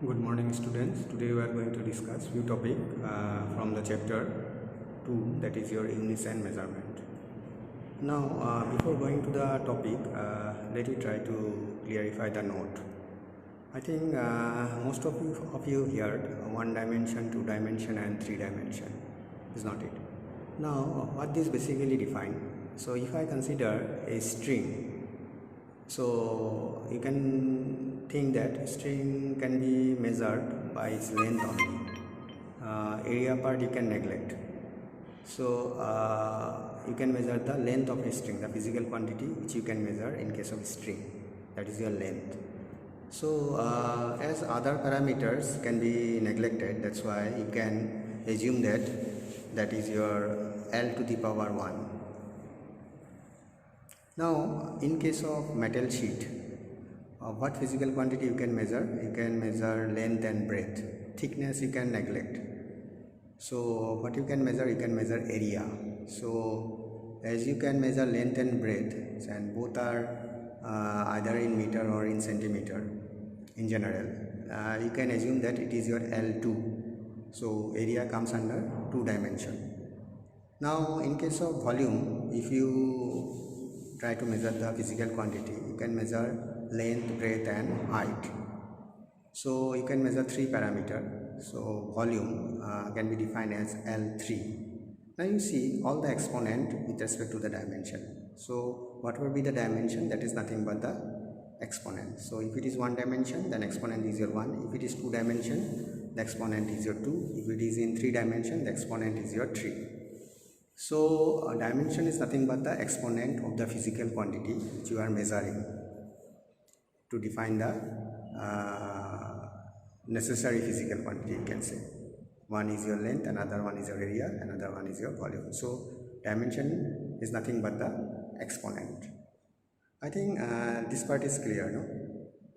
Good morning, students. Today we are going to discuss few topic from the chapter 2, that is your units and measurement. Now, before going to the topic, let me try to clarify the note. I think most of you heard one dimension, two dimension, and three dimension. Is not it? Now, what this basically define? So, if I consider a string, so you can think that string can be measured by its length only. Area part you can neglect. So you can measure the length of a string, the physical quantity which you can measure in case of string, that is your length. So as other parameters can be neglected, that's why you can assume that is your L to the power 1. Now, in case of metal sheet, what physical quantity you can measure? You can measure length and breadth. Thickness you can neglect. So, what you can measure? You can measure area. So, as you can measure length and breadth, and both are either in meter or in centimeter in general, you can assume that it is your L2. So, area comes under 2 dimension. Now, in case of volume, if you try to measure the physical quantity, you can measure length, breadth and height. So you can measure 3 parameters. So volume can be defined as L3. Now you see all the exponent with respect to the dimension. So what will be the dimension? That is nothing but the exponent. So if it is 1 dimension, then exponent is your 1. If it is 2 dimension, the exponent is your 2. If it is in 3 dimension, the exponent is your 3. So dimension is nothing but the exponent of the physical quantity which you are measuring to define the necessary physical quantity, you can say. One is your length, another one is your area, another one is your volume. So dimension is nothing but the exponent. I think this part is clear, no?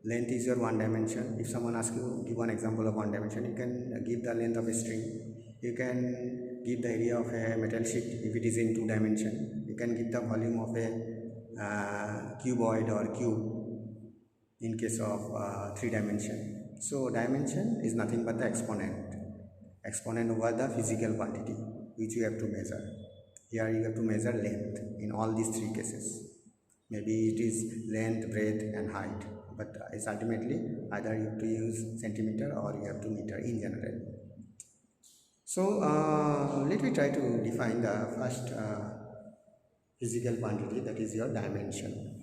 Length is your 1 dimension. If someone asks you, give one example of 1 dimension, you can give the length of a string. You can give the area of a metal sheet if it is in 2 dimension. You can give the volume of a cuboid or cube in case of 3 dimension. So dimension is nothing but the exponent over the physical quantity which you have to measure. Here you have to measure length in all these 3 cases. Maybe it is length, breadth and height, but it's ultimately either you have to use centimeter or you have to meter in general. So let me try to define the first physical quantity, that is your dimension.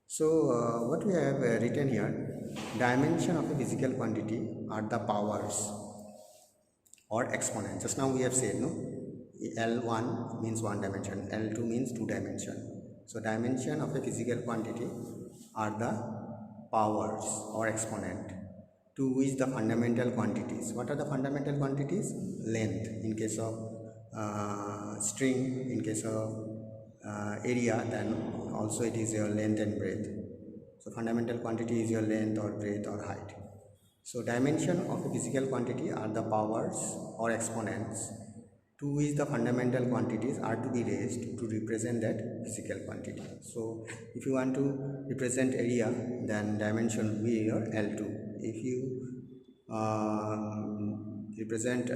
So what we have written here, dimension of a physical quantity are the powers or exponents. Just now we have said, no, L1 means 1 dimension, L2 means 2 dimension. So dimension of a physical quantity are the powers or exponent to which the fundamental quantities. What are the fundamental quantities? Length in case of string, in case of area, then also it is your length and breadth. So fundamental quantity is your length or breadth or height. So dimension of a physical quantity are the powers or exponents to which the fundamental quantities are to be raised to represent that physical quantity. So if you want to represent area, then dimension will be your L2. If you represent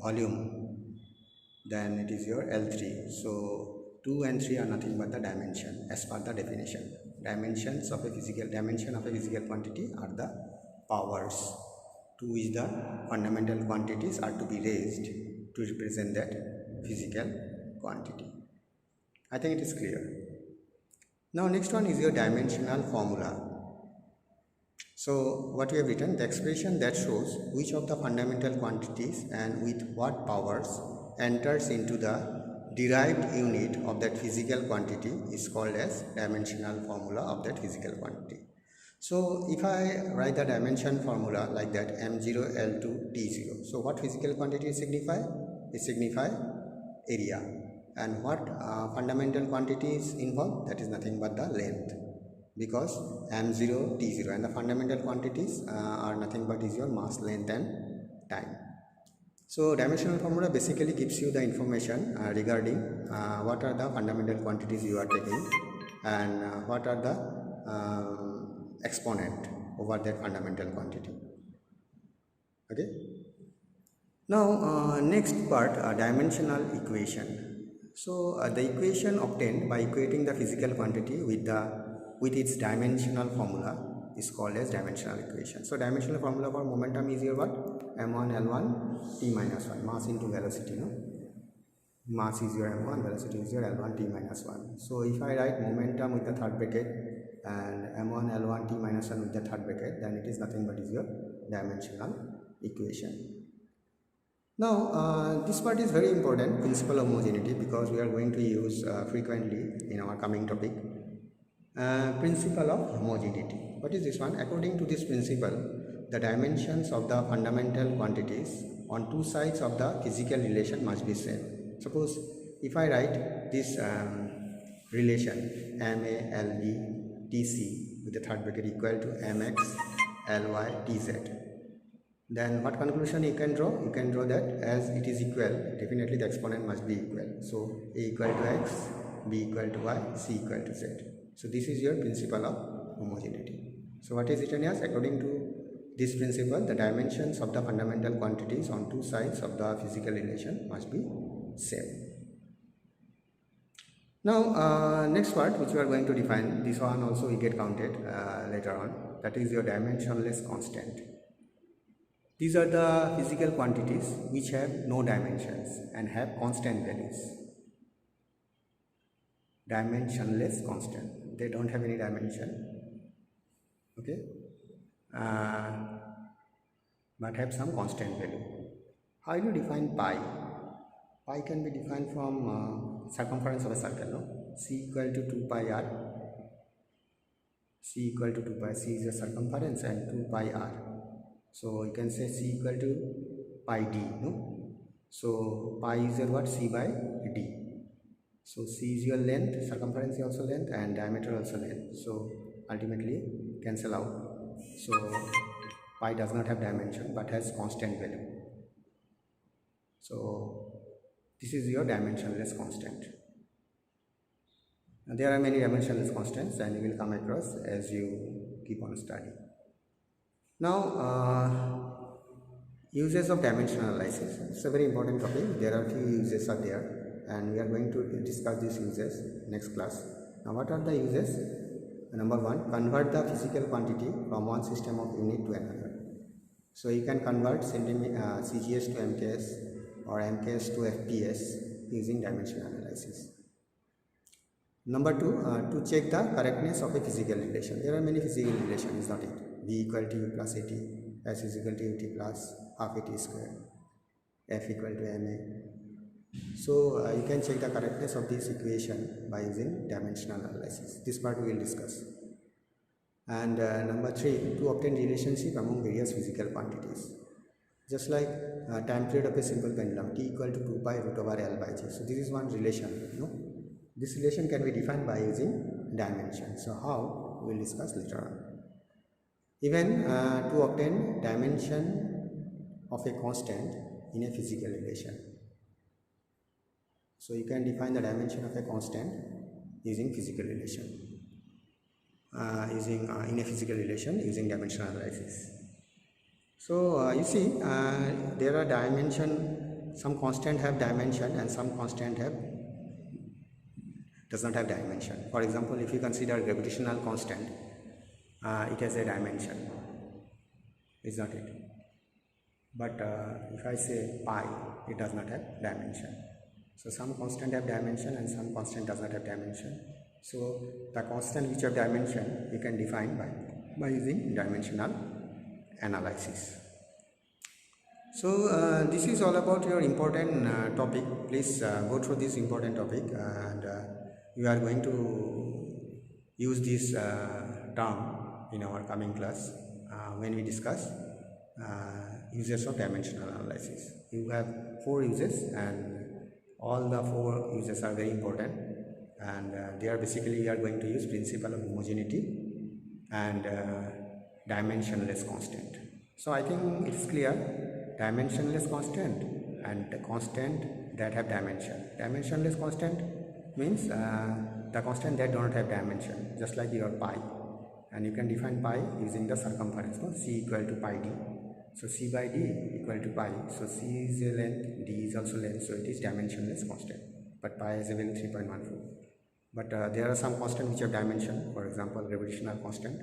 volume, then it is your L3. So 2 and 3 are nothing but the dimension as per the definition. Dimension of a physical quantity are the powers to which the fundamental quantities are to be raised to represent that physical quantity. I think it is clear. Now next one is your dimensional formula. So what we have written, the expression that shows which of the fundamental quantities and with what powers enters into the derived unit of that physical quantity is called as dimensional formula of that physical quantity. So if I write the dimension formula like that, M0, L2, T0. So what physical quantity signify? It signify area. And what fundamental quantity is involved? That is nothing but the length. Because M0, T0 and the fundamental quantities are nothing but is your mass, length and time. So dimensional formula basically gives you the information regarding what are the fundamental quantities you are taking and what are the exponent over that fundamental quantity. Okay. Now next part, dimensional equation. So the equation obtained by equating the physical quantity with its dimensional formula is called as dimensional equation. So dimensional formula for momentum is your what? m1 l1 t minus 1, mass into velocity, no? Mass is your m1, velocity is your l1 t minus 1. So if I write momentum with the third bracket and m1 l1 t minus 1 with the third bracket, then it is nothing but is your dimensional equation. Now, this part is very important, principle of homogeneity, because we are going to use frequently in our coming topic. Principle of homogeneity. What is this one? According to this principle, the dimensions of the fundamental quantities on two sides of the physical relation must be same. Suppose if I write this relation MA, LB, TC with the third bracket equal to MX, LY, TZ. Then what conclusion you can draw? You can draw that as it is equal, definitely the exponent must be equal. So A equal to X, B equal to Y, C equal to Z. So this is your principle of homogeneity. So what is written as? According to this principle, the dimensions of the fundamental quantities on two sides of the physical relation must be same. Now next part which we are going to define, this one also we get counted later on, that is your dimensionless constant. These are the physical quantities which have no dimensions and have constant values. Dimensionless constant. They don't have any dimension. Okay. But have some constant value. How do you define pi? Pi can be defined from circumference of a circle. No? C equal to 2 pi r. C equal to 2 pi. C is the circumference and 2 pi r. So you can say C equal to pi d, no? So pi is your what? C by d. So C is your length, circumference is also length, and diameter also length. So ultimately cancel out. So pi does not have dimension but has constant value. So this is your dimensionless constant. And there are many dimensionless constants and you will come across as you keep on studying. Now, uses of dimensional analysis. It's a very important topic. There are few uses are there, and we are going to discuss these uses next class. Now, what are the uses? Number one, convert the physical quantity from one system of unit to another. So you can convert CGS to MKS or MKS to FPS using dimensional analysis. Number two, to check the correctness of a physical relation. There are many physical relations, is not it? V equal to U plus AT, S is equal to UT plus half AT square, F equal to MA. So you can check the correctness of this equation by using dimensional analysis. This part we will discuss. And number three, to obtain relationship among various physical quantities. Just like time period of a simple pendulum, T equal to 2 pi root over L by J. So this is one relation, no? This relation can be defined by using dimension. So how? We will discuss later on. Even to obtain dimension of a constant in a physical relation. So you can define the dimension of a constant using physical relation. In a physical relation using dimensional analysis. So you see, there are dimension. Some constant have dimension and some constant does not have dimension. For example, if you consider gravitational constant, it has a dimension, is not it? But if I say pi, it does not have dimension. So some constant have dimension and some constant does not have dimension. So the constant which have dimension you can define by using dimensional analysis. So this is all about your important topic. Please go through this important topic, and we are going to use this term in our coming class when we discuss uses of dimensional analysis. You have 4 uses, and all the 4 uses are very important, and they are basically we are going to use principle of homogeneity and dimensionless constant. So I think it is clear. Dimensionless constant and the constant that have dimension. Dimensionless constant means the constant that do not have dimension, just like your pi, and you can define pi using the circumference, no? C equal to pi d. So C by D equal to pi. So C is a length, D is also length, so it is dimensionless constant. But pi is a value 3.14. But there are some constants which have dimension, for example, gravitational constant.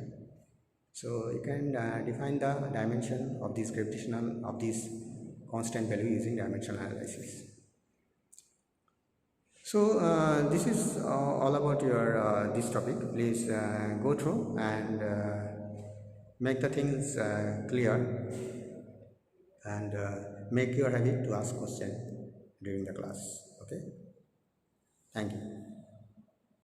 So you can define the dimension of this gravitational of this constant value using dimensional analysis. So this is all about your this topic. Please go through and make the things clear, and make your habit to ask questions during the class. Okay, thank you.